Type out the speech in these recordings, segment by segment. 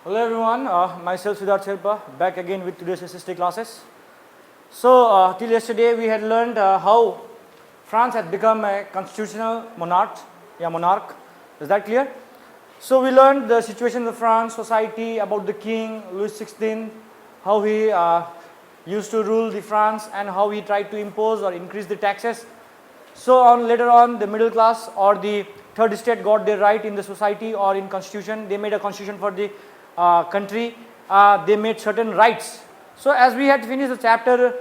Hello everyone, myself Siddharth Sherpa, back again with today's SST classes. So till yesterday we had learned how France had become a constitutional monarch. Is that clear? So we learned the situation of France, society, about the king, Louis XVI, how he used to rule the France and how he tried to impose or increase the taxes. So later on the middle class or the third estate got their right in the society or in constitution. They made a constitution for the country. They made certain rights. So as we had finished the chapter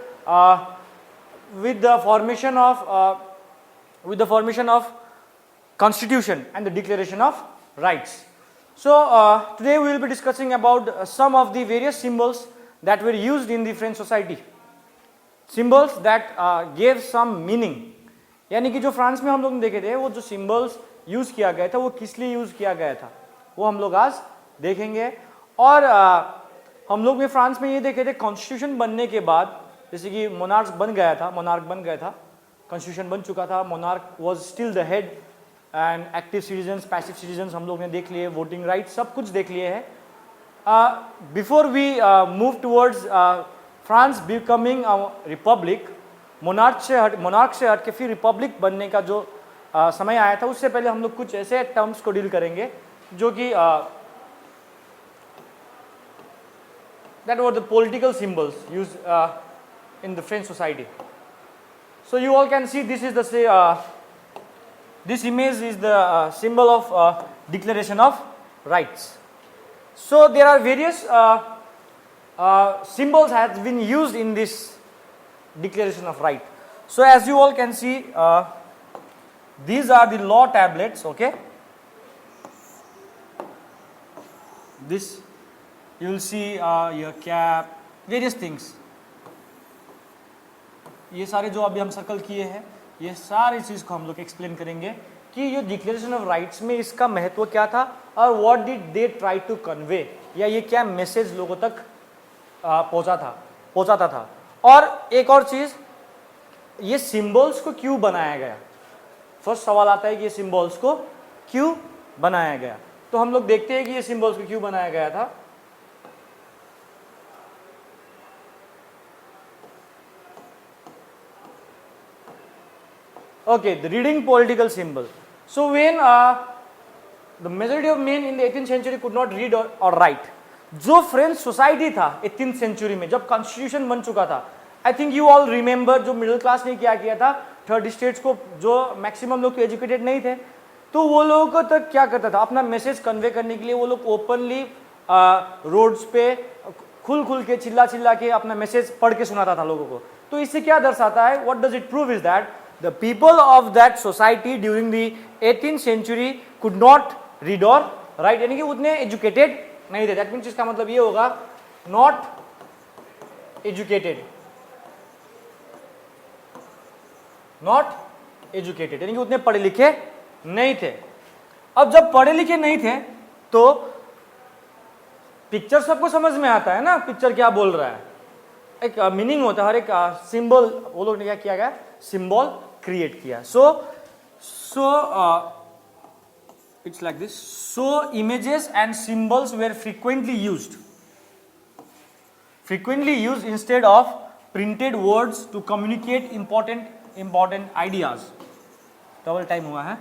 with the formation of constitution and the declaration of rights. So today we will be discussing about some of the various symbols that were used in the French society. Symbols that gave some meaning. यानी कि जो France में हम लोग देखे थे वो जो सिंबल्स यूज किया गया था वो किस लिए यूज किया गया था वो हम लोग आज देखेंगे. और हम लोग में फ्रांस में ये देखे थे कॉन्स्टिट्यूशन बनने के बाद जैसे कि मोनार्क बन गया था, कॉन्स्टिट्यूशन बन चुका था, monarch was still the head and active citizens, passive citizens हम लोग ने देख लिए, वोटिंग राइट सब कुछ देख लिए है. Before we move towards France becoming republic, monarch से हट के फिर रिपब्लिक बनने का जो समय आया था उससे पहले हम लोग कुछ ऐसे टर्म्स को डील करेंगे जो कि that were the political symbols used in the French society. So you all can see this is this image is the symbol of declaration of rights. So there are various symbols has been used in this declaration of right. So as you all can see, these are the law tablets. Okay, this you will see your cap, various things. ये सारे जो अभी हम circle किए हैं ये सारी चीज को हम लोग एक्सप्लेन करेंगे कि ये डिक्लेरेशन ऑफ राइट्स में इसका महत्व क्या था और what did they try to convey, या ये क्या मैसेज लोगों तक पहुंचाता था. और एक और चीज, ये सिंबल्स को क्यों बनाया गया. फर्स्ट सवाल आता है कि ये सिंबल्स को क्यों बनाया गया. तो हम लोग देखते हैं कि ये सिंबल्स को क्यों बनाया गया था. Okay, the reading political symbol. So when the majority of men in the 18th century could not read or write, जो फ्रेंच सोसाइटी था 18th सेंचुरी में जब कॉन्स्टिट्यूशन बन चुका था, I think you all remember जो मिडिल क्लास ने क्या किया था, थर्ड स्टेट्स को जो मैक्सिमम लोग तो एजुकेटेड नहीं थे तो वो लोगों को तक क्या करता था, अपना मैसेज कन्वे करने के लिए वो लोग ओपनली रोड्स पे खुल के चिल्ला के अपना मैसेज पढ़ के सुनाता था लोगों को. तो इससे क्या दर्शाता है, what does it prove is that the people of that society during the 18th century could not read or write, यानी कि उतने एजुकेटेड नहीं थे. दैट मीन्स इसका मतलब ये होगा नॉट एजुकेटेड, यानी कि उतने पढ़े लिखे नहीं थे. अब जब पढ़े लिखे नहीं थे तो पिक्चर सबको समझ में आता है ना, पिक्चर क्या बोल रहा है, एक मीनिंग होता है, हर एक सिंबल वो लोग ने क्या किया गया, सिंबल क्रिएट किया. So it's like this. So images and symbols were frequently used instead of printed words to communicate important ideas. Double time हुआ है.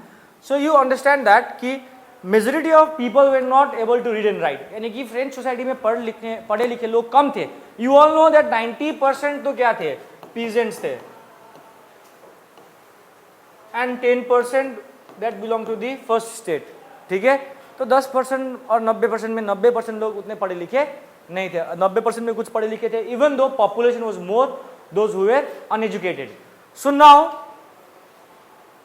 सो यू अंडरस्टैंड दैट कि majority of people were not able to read and write, यानी कि French society में पढ़े लिखे लोग कम थे. यू ऑल नो दैट 90% तो क्या थे, पीजेंट्स थे, and 10% that belong to the first state. ठीक है, तो 10% और 90% में 90% लोग उतने पढ़े लिखे नहीं थे. 90% में कुछ पढ़े लिखे थे, even though population was more those who were uneducated. So now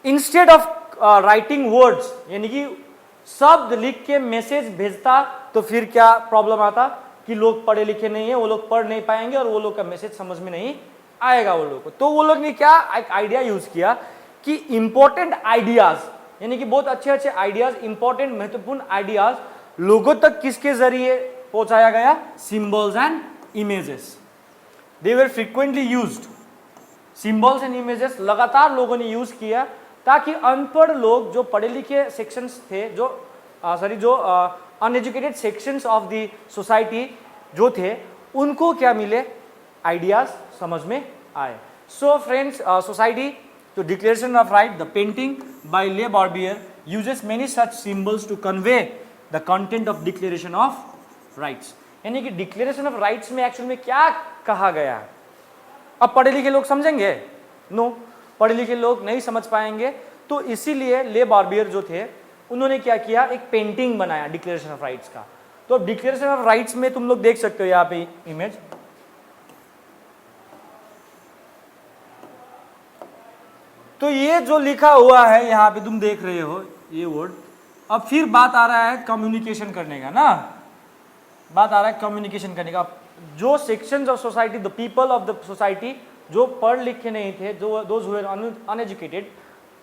instead of writing words, यानी कि शब्द लिख के मैसेज भेजता तो फिर क्या प्रॉब्लम आता कि लोग पढ़े लिखे नहीं है, वो लोग पढ़ नहीं पाएंगे और वो लोग का मैसेज समझ में नहीं आएगा वो लोग को. तो वो लोग ने क्या एक आइडिया यूज किया कि इंपॉर्टेंट आइडियाज, यानी कि बहुत अच्छे आइडियाज, इंपॉर्टेंट महत्वपूर्ण आइडियाज लोगों तक किसके जरिए पहुंचाया गया, symbols and images. They were frequently used. Symbols and images लगातार लोगों ने यूज किया ताकि अनपढ़ लोग, जो पढ़े लिखे सेक्शंस थे, जो uneducated sections of the society जो थे उनको क्या मिले, आइडियाज समझ में आए. So friends, society to Declaration of Right, the painting by Le Corbusier uses many such symbols to convey the content of Declaration of Rights. यानी कि Declaration of Rights में एक्चुअल में क्या कहा गया है. अब पढ़े लिखे लोग समझेंगे? नो, पढ़े लिखे लोग नहीं समझ पाएंगे. तो इसीलिए ले कॉर्ब्यूसियर जो थे उन्होंने क्या किया, एक पेंटिंग बनाया डिक्लेरेशन ऑफ राइट्स का. तो अब डिक्लेरेशन ऑफ राइट्स में तुम लोग देख सकते हो यहाँ पे इमेज. तो ये जो लिखा हुआ है यहाँ पे तुम देख रहे हो ये वर्ड. अब फिर बात आ रहा है कम्युनिकेशन करने का ना, बात आ रहा है कम्युनिकेशन करने का. जो sections of society, the people of the society जो पढ़ लिखे नहीं थे, जो दोज हु वर अनएजुकेटेड,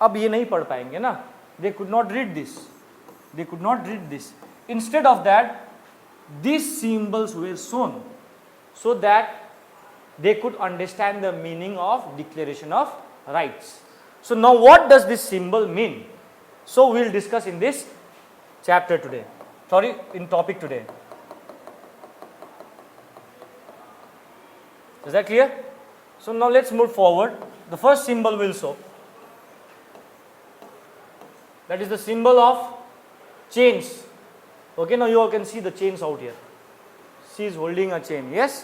अब ये नहीं पढ़ पाएंगे ना. They could not read this, they could not read this. Instead of that this symbols were shown so that they could understand the meaning of declaration of rights. So now what does this symbol mean? So we will discuss in this chapter today. Sorry, in topic today. Is that clear? So now let's move forward. The first symbol we'll show. That is the symbol of chains. Okay, now you all can see the chains out here. She is holding a chain. Yes?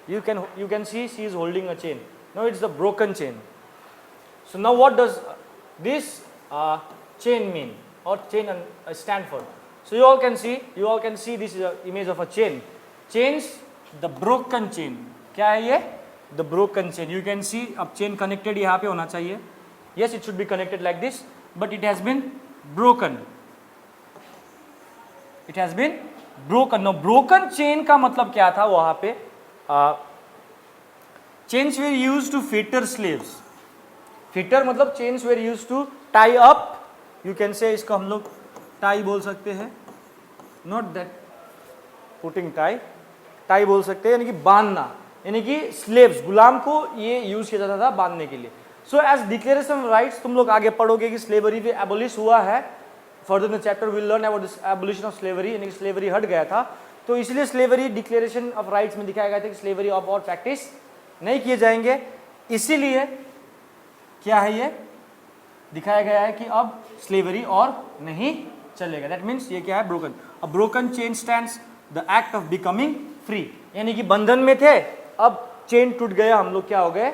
You can see she is holding a chain. Now it's the broken chain. So now what does this chain mean or chain stand for? So you all can see this is an image of a chain. Chains, the broken chain. क्या है ये? The broken chain. You can see अब chain connected यहाँ पे होना चाहिए. Yes, it should be connected like this, but it has been broken. It has been broken. Now broken chain का मतलब क्या था वहाँ पे? Chains were used to fetter slaves. Fetter मतलब chains were used to tie up. You can say इसको हम लोग टाई बोल सकते हैं, not that putting tie, tie बोल सकते हैं, यानी कि बांधना. यानी कि स्लेव्स, गुलाम को ये यूज किया जाता था बांधने के लिए. So as declaration of rights तुम लोग आगे पढ़ोगे कि स्लेवरी भी एबोलिश हुआ है. Further in chapter will learn about this abolition of slavery, यानी कि स्लेवरी हट गया था. तो इसलिए स्लेवरी डिक्लेरेशन ऑफ राइट्स में दिखाया गया था कि स्लेवरी अब और प्रैक्टिस नहीं किए जाएंगे. इसीलिए क्या है, ये दिखाया गया है कि अब स्लेवरी और नहीं चलेगा. दैट मीन्स ये क्या है, broken. A broken chain stands the act of becoming free. यानी कि बंधन में थे, अब चेन टूट गया, हम लोग क्या हो गए,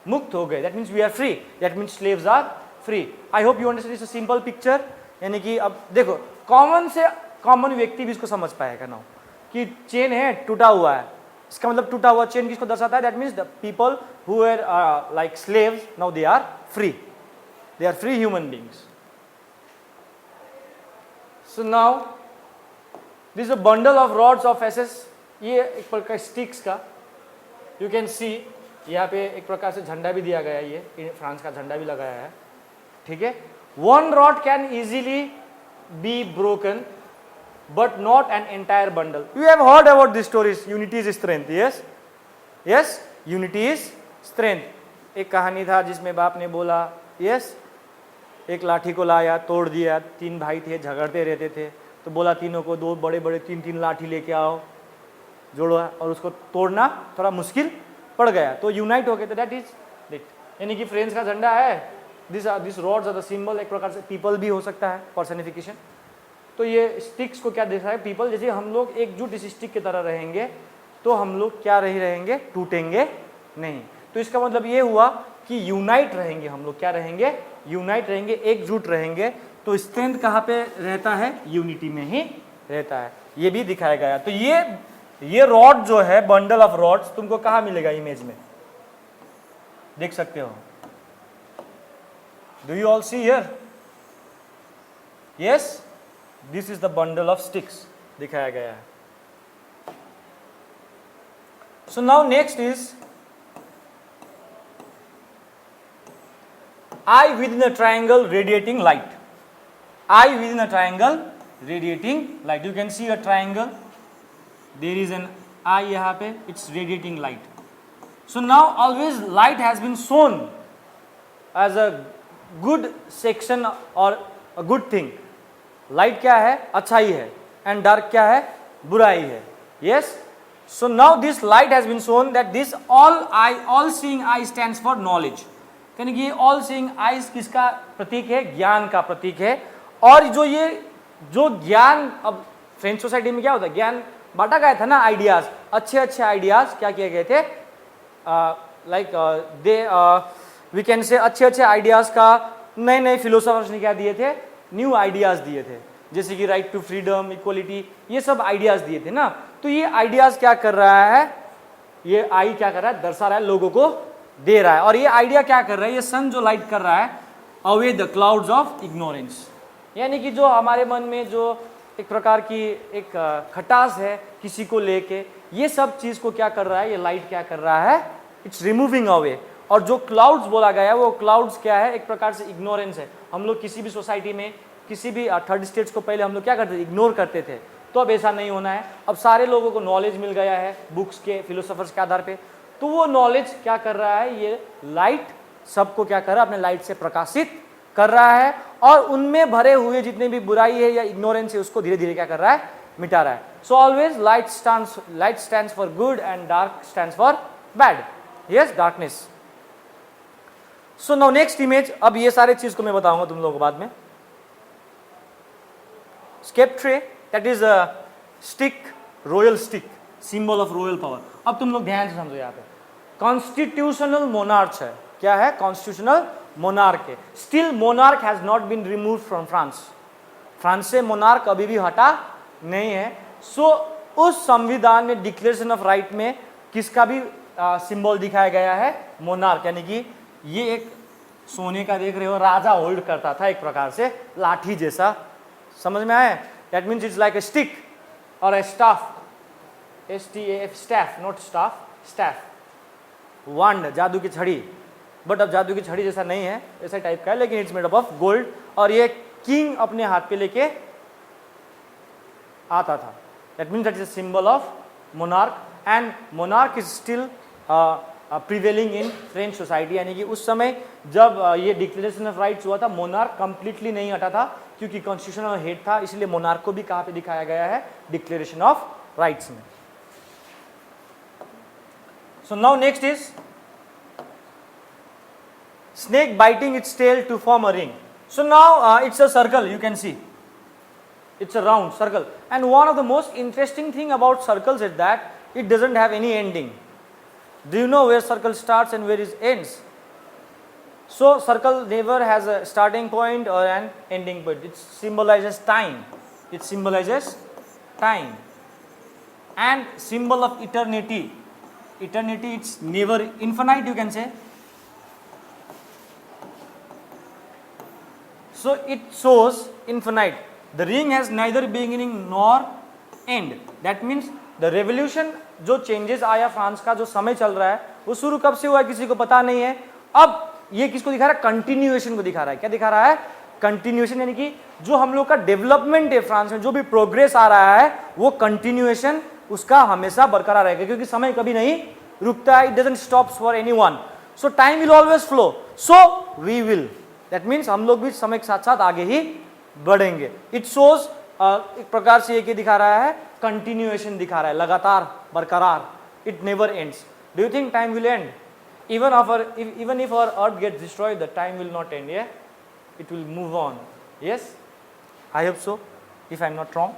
मुक्त हो गए. That means we are free. That means slaves are free. I hope you understand. It's a simple picture. यानी कि अब देखो कॉमन से कॉमन व्यक्ति भी इसको समझ पाएगा ना कि चेन है टूटा हुआ है. इसका मतलब टूटा हुआ चेन किसको दर्शाता है? That means the people who were like slaves, now they are free. They are free human beings. So now this a bundle of rods of axes. ये एक प्रकार स्टिक्स का, यू कैन सी यहाँ पे एक प्रकार से झंडा भी दिया गया है. ये फ्रांस का झंडा भी लगाया है. ठीक है. One rod can easily be broken but not an entire bundle. You have heard about these stories. Unity is strength. Yes, yes, unity is strength. एक कहानी था जिसमें बाप ने बोला, yes, एक लाठी को लाया, तोड़ दिया. 3 भाई थे, झगड़ते रहते थे, तो बोला तीनों को 2 बड़े बड़े 3-3 लाठी लेके आओ, जोड़ो, और उसको तोड़ना थोड़ा मुश्किल पड़ गया, तो यूनाइट हो गए. तो दैट इज इट. यानी कि फ्रेंड्स का झंडा है. This rods are the symbol. एक प्रकार से पीपल भी हो सकता है, पर्सनिफिकेशन. तो ये स्टिक्स को क्या दिखा है, पीपल. जैसे हम लोग एकजुट इस स्टिक की तरह रहेंगे तो हम लोग क्या रहेंगे, टूटेंगे नहीं. तो इसका मतलब ये हुआ कि यूनाइट रहेंगे हम लोग. क्या रहेंगे, यूनाइट रहेंगे, एकजुट रहेंगे. तो स्ट्रेंथ कहाँ पे रहता है, यूनिटी में ही रहता है. ये भी दिखाया गया. तो ये रॉड जो है, बंडल ऑफ रॉड्स, तुमको कहाँ मिलेगा, इमेज में देख सकते हो. Do you all see here? Yes, this is the bundle of sticks दिखाया गया है. So now next is eye within a triangle radiating light. Eye within a triangle radiating light. You can see a triangle, there is an eye यहाँ पे, it's radiating light. So now always light has been shown as a good section और a good thing. Light क्या है, अच्छाई है. And dark क्या है, बुराई है. Yes. So now this light has been shown that this all seeing eye stands for knowledge. यानी कि ऑल सीइंग आईज किसका प्रतीक है, ज्ञान का प्रतीक है. और जो ज्ञान, अब फ्रेंच सोसाइटी में क्या होता है, ज्ञान बांटा गया था ना, आइडियाज, अच्छे अच्छे आइडियाज क्या किए गए थे, like they we can say अच्छे अच्छे आइडियाज का नए नए फिलोसोफर्स ने क्या दिए थे, न्यू आइडियाज दिए थे, जैसे कि राइट टू फ्रीडम, इक्वलिटी, ये सब आइडियाज दिए थे ना. तो ये आइडियाज क्या कर रहा है, ये आई क्या कर रहा है, दर्शा रहा है, लोगों को दे रहा है. और ये आइडिया क्या कर रहा है, ये सन जो लाइट कर रहा है, away the clouds of ignorance. यानी कि जो हमारे मन में जो एक प्रकार की एक खटास है किसी को लेके, ये सब चीज को क्या कर रहा है, ये लाइट क्या कर रहा है, इट्स रिमूविंग अवे. और जो क्लाउड्स बोला गया है, वो क्लाउड्स क्या है, एक प्रकार से इग्नोरेंस है. हम लोग किसी भी सोसाइटी में किसी भी थर्ड स्टेज को पहले हम लोग क्या करते थे, इग्नोर करते थे. तो अब ऐसा नहीं होना है. अब सारे लोगों को नॉलेज मिल गया है बुक्स के, फिलोसोफर्स के आधार पे. तो वो नॉलेज क्या कर रहा है, ये लाइट सबको क्या कर रहा है, अपने लाइट से प्रकाशित कर रहा है. और उनमें भरे हुए जितने भी बुराई है या इग्नोरेंस है, उसको धीरे धीरे क्या कर रहा है, मिटा रहा है. So always light stands for good and dark stands for bad. Yes, darkness. So now next image. अब ये सारे चीज को मैं बताऊंगा तुम लोगों को बाद में. Sceptre, that is a stick, royal stick, symbol of royal power. अब तुम लोग ध्यान से समझो, यहाँ पे कॉन्स्टिट्यूशनल मोनार्च है. क्या है, कॉन्स्टिट्यूशनल मोनार्क है. Still monarch has not been remove from France. France से मोनार्क अभी भी हटा नहीं है. सो उस संविधान में डिक्लेरेशन ऑफ राइट में किसका भी सिंबल दिखाया गया है, मोनार्क. यानी कि ये एक सोने का देख रहे हो, राजा होल्ड करता था एक प्रकार से लाठी जैसा. समझ में आया? That means it's like a stick और a staff, STAF, staff, not staff, staff, wand, जादू की छड़ी. बट अब जादू की छड़ी जैसा नहीं है, ऐसा टाइप का है, लेकिन it's made up of gold. और ये किंग अपने हाथ पे लेके आता था. That means that is a symbol of monarch. And monarch is still prevailing in French society. यानी कि उस समय जब ये डिक्लेरेशन ऑफ राइट्स हुआ था, मोनार्क कंप्लीटली नहीं हटा था, क्योंकि कॉन्स्टिट्यूशनल हेड था. इसलिए मोनार्क को भी कहाँ पे दिखाया गया है, डिक्लेरेशन ऑफ राइट्स में. So now next is snake biting its tail to form a ring. So now it's a circle, you can see. It's a round circle. And one of the most interesting thing about circles is that it doesn't have any ending. Do you know where circle starts and where it ends? So circle never has a starting point or an ending point. It symbolizes time. It symbolizes time. And symbol of eternity. Eternity, it's never infinite, you can say. So it shows infinite. The ring has neither beginning nor end. That means the revolution, जो changes आया France का, जो समय चल रहा है, वो शुरू कब से हुआ है किसी को पता नहीं है. अब ये किसको दिखा रहा है, कंटिन्यूएशन को दिखा रहा है. क्या दिखा रहा है, कंटिन्यूएशन. यानी कि जो हम लोग का डेवलपमेंट है फ्रांस में, जो भी प्रोग्रेस आ रहा है, वो कंटिन्यूएशन उसका हमेशा बरकरार रहेगा, क्योंकि समय कभी नहीं रुकता है. It doesn't stops for anyone. So time will always flow. So we will, that means हम लोग भी समय के साथ साथ आगे ही बढ़ेंगे. इट शोज एक प्रकार से ये दिखा रहा है, कंटिन्यूएशन दिखा रहा है, लगातार बरकरार. It never ends. Do you think time will and? even if our earth gets destroyed, the time will not end. Yeah, it will move on. Yes, I hope so, if I am not wrong.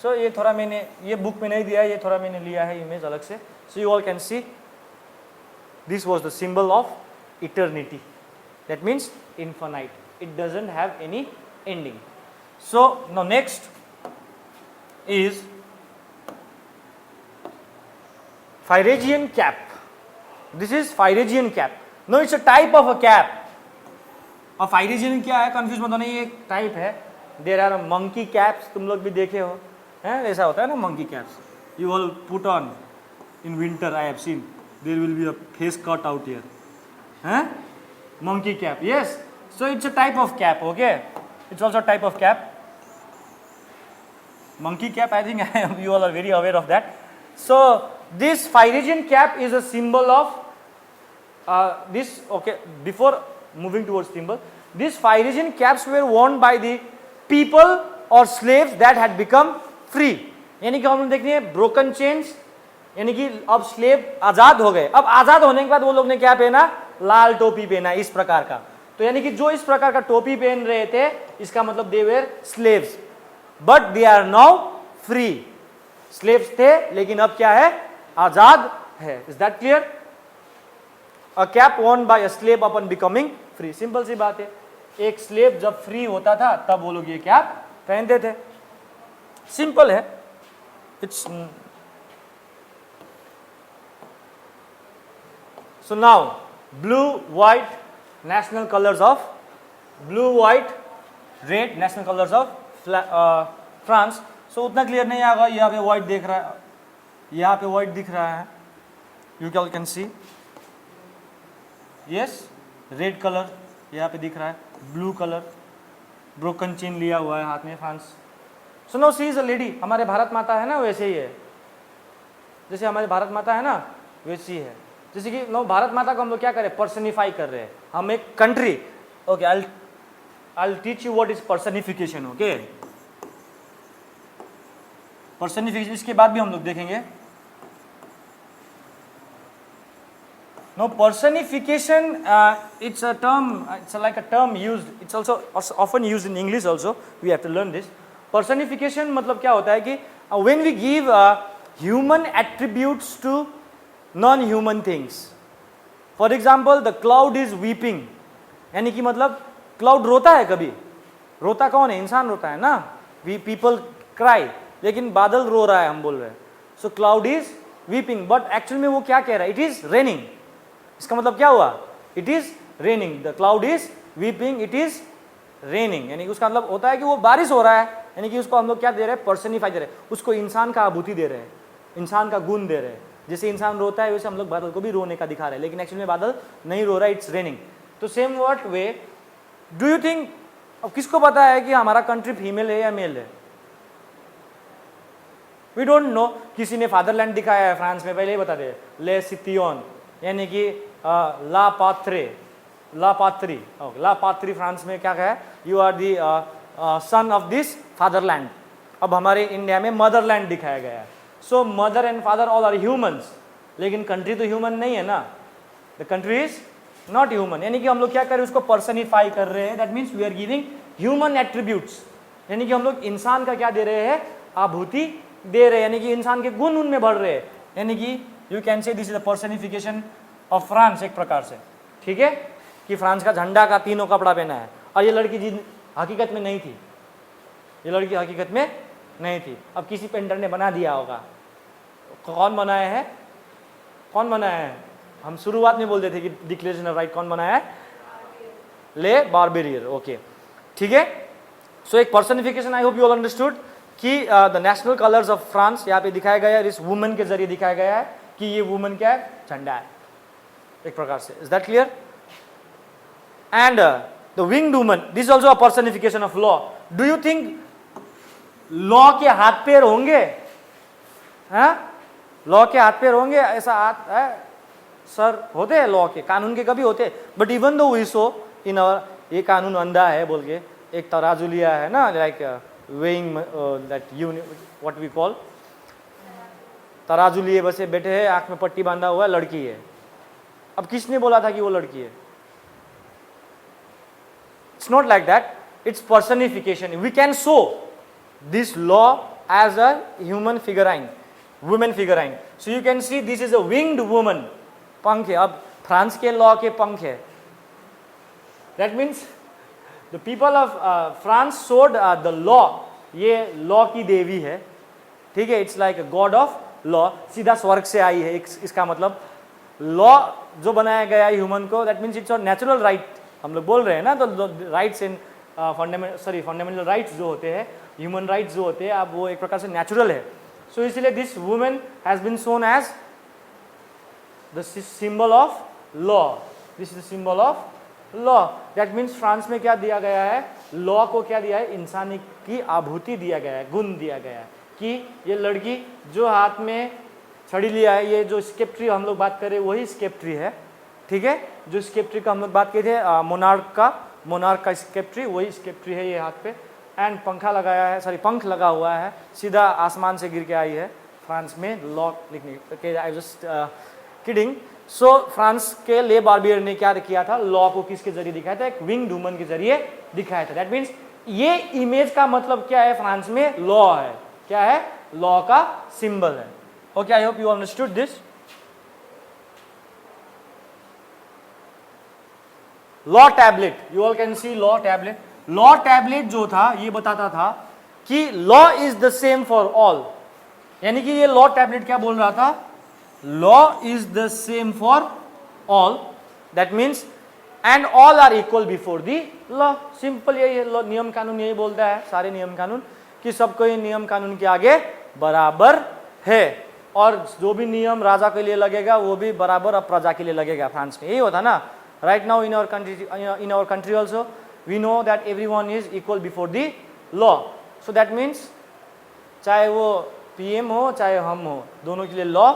So ये थोड़ा मैंने ये book में नहीं दिया है, ये थोड़ा मैंने लिया है इमेज अलग से. So you all can see this was the symbol of eternity. That means infinite. It doesn't have any ending. So now next is Pharygian cap. This is Pharygian cap. No, it's a type of a cap. और Pharygian क्या है, confuse मत होना, ये एक type है. There are monkey caps, तुम लोग भी देखे हो, हैं? ऐसा होता है ना monkey caps. You all put on in winter. I have seen. There will be a face cut out here. हैं? Monkey cap. Yes. So it's a type of cap. Okay. It's also a type of cap. Monkey cap. I think you all are very aware of that. So this Pharygian cap is a symbol of this. Okay. Before moving towards symbol, these Pharygian caps were worn by the people or slaves that had become free, यानी कि हम लोग देखते हैं broken chains, यानी कि अब slave आजाद हो गए। अब आजाद होने के बाद वो लोग ने क्या पहना, लाल टोपी पहना इस प्रकार का। तो यानी कि जो इस प्रकार का टोपी पहन रहे थे, इसका मतलब they were slaves, but they are now free. Slaves थे लेकिन अब क्या है, आजाद है। Is that clear? A cap worn by a slave upon becoming free. Simple सी बात है, एक स्लेव जब फ्री होता था तब वो लोग ये कैप पहनते थे। सिंपल है, it's so now blue white national colours of, blue white red national colours of France. So उतना क्लियर नहीं आएगा, यहाँ पे व्हाइट देख रहा है, यहाँ पे व्हाइट दिख रहा है, you can C, yes, red colour यहाँ पे दिख रहा है, ब्लू कलर, ब्रोकन चेन लिया हुआ है हाथ में France. So no she is a lady, हमारे भारत माता है ना वैसे ही है, जैसे हमारी भारत माता है ना वैसी ही है। जैसे कि नो भारत माता को हम लोग क्या करें, पर्सनिफाई कर रहे हैं, हम एक country. Okay, I teach you what is personification. Okay, personification इसके बाद भी हम लोग देखेंगे। No, personification, it's a term, it's like a term used, it's also often used in English also, we have to learn this. Personification मतलब क्या होता है कि when we give human attributes to non-human things. For example, the cloud is weeping, यानी कि मतलब cloud रोता है कभी, रोता कौन है, इंसान रोता है ना, we people cry, लेकिन बादल रो रहा है हम बोल रहे हैं। So cloud is weeping, but actually में वो क्या कह रहा है, it is raining। इसका मतलब क्या हुआ, it is raining, the cloud is weeping, it is raining, यानी कि उसका मतलब होता है कि वो बारिश हो रहा है, यानी कि उसको हम लोग क्या दे रहे हैं, पर्सनिफाई दे रहे हैं, उसको इंसान का आभूति दे रहे हैं, इंसान का गुण दे रहे हैं। जैसे इंसान रोता है वैसे हम लोग बादल को भी रोने का दिखा रहे हैं, लेकिन एक्चुअली में बादल नहीं रो रहा है, इट्स रेनिंग। तो same word way, do you think, अब किसको पता है कि हमारा कंट्री फीमेल है या मेल है? We don't know. किसी ने फादरलैंड दिखाया है फ्रांस में, पहले ही बता दे, ले सितियोन, यानी कि ला पात्रे, ला पात्री, ला पात्री फ्रांस में क्या है, you are the son of this fatherland. अब हमारे इंडिया में मदरलैंड दिखाया गया है। So mother and father all are humans, लेकिन कंट्री तो ह्यूमन नहीं है ना, the country is not human, यानी कि हम लोग क्या कर रहे हैं, उसको पर्सनिफाई कर रहे हैं। That means we are giving human attributes, यानी कि हम लोग इंसान का क्या दे रहे हैं, आभूति दे रहे हैं, यानी कि इंसान के गुण उनमें बढ़ रहे हैं, यानी कि यू कैन से this is the personification of France एक प्रकार से। ठीक है, कि फ्रांस का झंडा का तीनों कपड़ा पहना है, और ये लड़की जी हकीकत में नहीं थी, ये लड़की हकीकत में नहीं थी। अब किसी पेंटर ने बना दिया होगा, कौन बनाया है, कौन बनाया है, हम शुरुआत में बोलते थे कि डिक्लेरेशन ऑफ राइट कौन बनाया है, ले बार्बेरियर। ओके, ठीक है। सो एक personification, I hope you all understood कि the national colours of France यहाँ पे दिखाया गया है, इस वुमन के जरिए दिखाया गया है कि ये वुमन क्या है, झंडा है एक प्रकार से। Is that clear? And the winged woman, this also a personification of law. Do you think law के हाथ पैर होंगे? लॉ के हाथ पैर होंगे? ऐसा हाथ है सर होते हैं लॉ के, कानून के कभी होते, बट इवन दो वी सो इन अवर, ये कानून अंधा है बोल के एक तराजू लिया है ना, like weighing that what we call, तराजू लिए बसे बैठे हैं, आंख में पट्टी बांधा हुआ है, लड़की है। अब किसने बोला था कि वो लड़की है? It's not like that, it's personification. We can show this law as a human figurine, women figurine. So you can see this is a winged woman, पंख है। अब फ्रांस के लॉ के पंख है, that means the people of France showed the law, ये law की देवी है। ठीक है, it's like god of law, सीधा स्वर्ग से आई है। इसका मतलब लॉ जो बनाया गया है ह्यूमन को, that means it's a natural right, हम लोग बोल रहे हैं ना, तो राइट्स इन फंडामेंटल राइट्स जो होते हैं, ह्यूमन राइट्स जो होते हैं, अब वो एक प्रकार से नेचुरल है। सो इसलिए this women has been shown as the symbol of law, this is the symbol of law. That means France में क्या दिया गया है, लॉ को क्या दिया है, इंसानी की आभूति दिया गया है, गुण दिया गया है कि ये लड़की जो हाथ में छड़ी लिया है, ये जो स्केप्ट्री हम लोग बात करें वही स्केप्ट्री है। ठीक है, जो स्केप्ट्री का हम लोग बात किए थे मोनार्क का स्केप्ट्री, वही स्केप्ट्री है ये हाथ पे। एंड पंखा लगाया है, सॉरी पंख लगा हुआ है, सीधा आसमान से गिर के आई है फ्रांस में लॉ लिखने के। I just kidding. So France के ले बार्बियर ने क्या किया था, लॉ को किसके जरिए दिखाया था, एक विंग वुमन के जरिए दिखाया था। दैट मीन्स ये इमेज का मतलब क्या है, फ्रांस में लॉ है, क्या है, लॉ का सिंबल है। Okay, I hope you understood this. Law tablet, you all can see law tablet. Law tablet जो था ये बताता था कि law is the same for all, यानी कि ये लॉ टैबलेट क्या बोल रहा था, law is the same for all, that means and all are equal before the law. Simple यही है, नियम कानून यही बोलता है, सारे नियम कानून, कि सबको ये नियम कानून के आगे बराबर है, और जो भी नियम राजा के लिए लगेगा वो भी बराबर अब प्रजा के लिए लगेगा। फ्रांस में यही होता ना। Right now in our country also we know that everyone is equal before the law. So that means चाहे वो पीएम हो चाहे हम हो, दोनों के लिए लॉ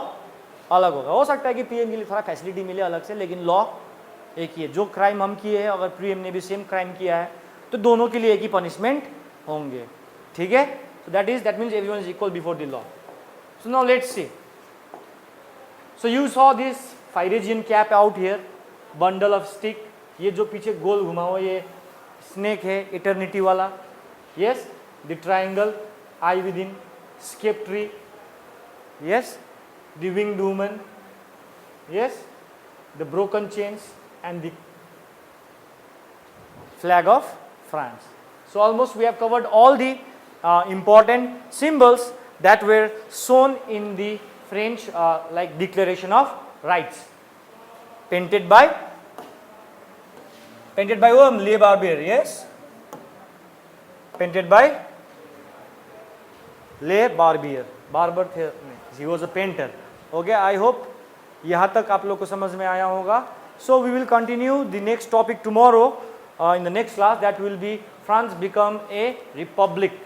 अलग होगा। हो सकता है कि पीएम के लिए थोड़ा फैसिलिटी मिले अलग से, लेकिन लॉ एक ही है। जो क्राइम हम किए हैं, अगर पीएम ने भी सेम क्राइम किया है तो दोनों के लिए एक ही पनिशमेंट होंगे, ठीक है। So that means everyone is equal before the law. So now let's see. So you saw this Phrygian cap out here, bundle of stick, ये जो पीछे गोल घुमा हुआ ये स्नेक है, इटर्निटी वाला। Yes, the triangle, eye within, scape tree, yes, the winged woman, yes, the broken chains and the flag of France. So almost we have covered all the important symbols that were shown in the French like Declaration of Rights, painted by whom? Le Barbier. Yes, painted by Le Barbier. Barber थे, he was a painter. Okay, I hope यहाँ तक आप लोग को समझ में आया होगा। So we will continue the next topic tomorrow in the next class, that will be France become a republic.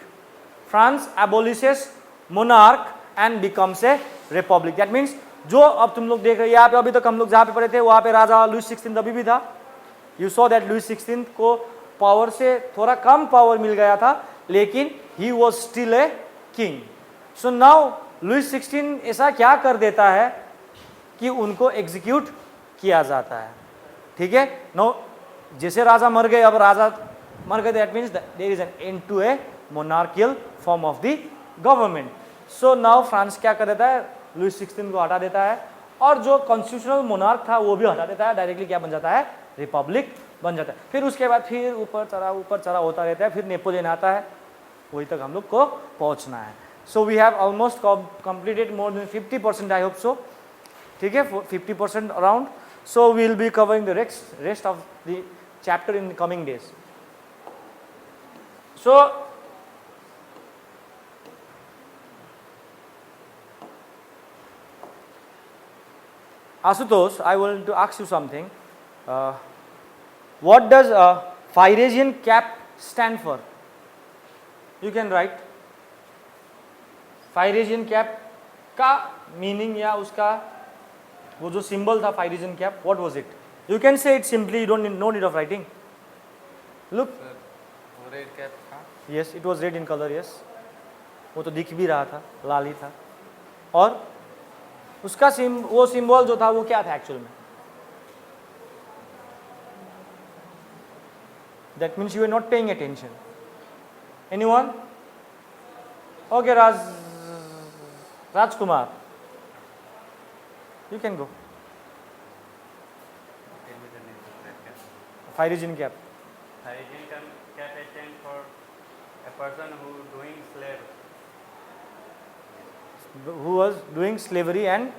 France abolishes monarch and becomes a republic. That means जो अब तुम लोग देख रहे हैं यहाँ पे, अभी तक हम लोग जहाँ पे पढ़े थे वहाँ पे राजा लुइस 16 अभी भी था। यू सॉ दैट लुइस 16 को पावर से थोड़ा कम पावर मिल गया था, लेकिन he was still a king. So now Louis 16 ऐसा क्या कर देता है कि उनको एग्जीक्यूट किया जाता है, ठीक है। नो, जैसे राजा मर गए, अब राजा मर गए, that means there is an end to a monarchial form of the government. So now France क्या कर देता है, लुइस 16 को हटा देता है, और जो कॉन्स्टिट्यूशनल मोनार्क था वो भी हटा देता है, डायरेक्टली क्या बन जाता है, रिपब्लिक बन जाता है। फिर उसके बाद फिर ऊपर चढ़ा होता रहता है, फिर नेपोलियन आता है, वही तक हम लोग को पहुंचना है। So we have almost completed more than 50%, I hope so, ठीक है, 50% around. So we will be covering the rest of the chapter in coming days. So Ashutosh, I want to ask you something. What does Fairesian cap stand for? You can write. Fairesian cap का meaning या उसका वो जो symbol था Fairesian cap, what was it? You can say it simply. You don't need, no need of writing. Look. Red cap था. Yes, it was red in color. Yes. वो तो दिख भी रहा था, लाल ही था। और उसका वो सिंबल जो था वो क्या था एक्चुअल में? That means you were not paying attention. Anyone? Okay, Rajkumar. You can go. Tell me the name of that cap. Fairesian cap. Fairesian cap stands for a person who doing slave. Who was doing slavery and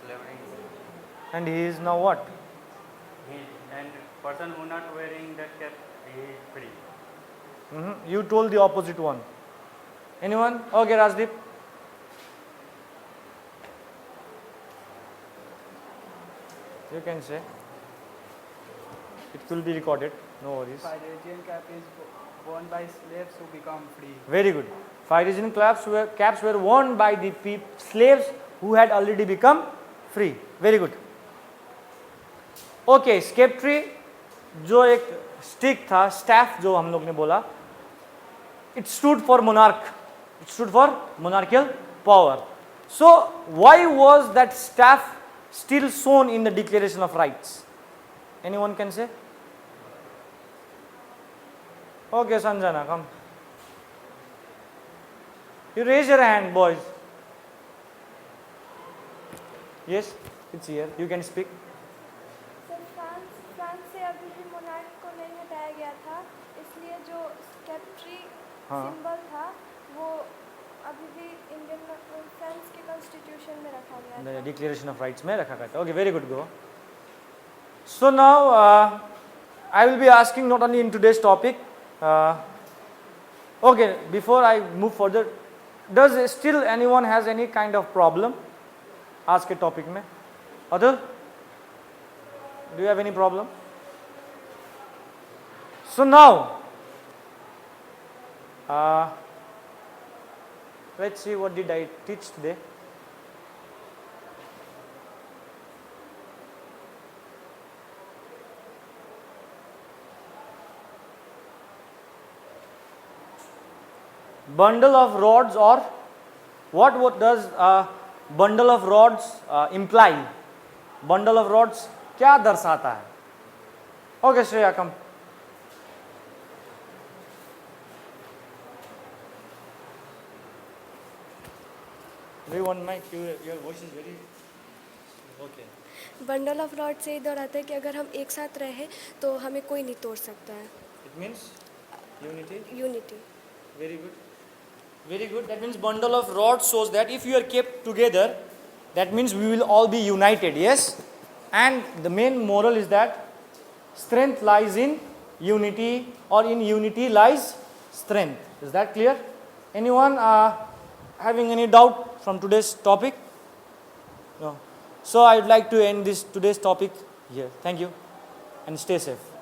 Slavery. he is now what? He and person who not wearing that cap, he is free. You told the opposite one. Anyone? Okay, Rajdeep. You can say. It will be recorded. No worries. Fairesian cap is worn by slaves who become free. Very good. Fairesian caps were worn by the slaves who had already become free. Very good. Okay, scape tree जो एक stick था, staph जो हम लोग ने बोला, it stood for monarch. It stood for monarchical power. So why was that staff still shown in the Declaration of Rights? Anyone can say? Okay, Sanjana, come. You raise your hand, boys. Yes, it's here. You can speak. Sir France से अभी भी monarch को नहीं हटाया गया था, इसलिए जो स्केप्ट्री हाँ। सिंबल था वो अभी भी इंडियन फ्रांस के कॉन्स्टिट्यूशन में रखा गया The था। Declaration of Rights में रखा गया था. Okay, very good, go. So now I will be asking not only in today's topic. Okay, before I move further, does still anyone has any kind of problem? आज के topic में. Adul, do you have any problem? So now, let's see what did I teach today. Bundle of rods, or what does bundle of rods imply? Bundle of rods क्या दर्शाता है? Okay, Shreya, come. Do you want mic? Your voice is very okay. Bundle of rod से इधर आता है कि अगर हम एक साथ रहें तो हमें कोई नहीं तोड़ सकता है। It means unity. Unity. Very good. Very good. That means bundle of rods shows that if you are kept together, that means we will all be united. Yes. And the main moral is that strength lies in unity, or in unity lies strength. Is that clear? Anyone having any doubt from today's topic? No. So I would like to end this today's topic here. Thank you and stay safe.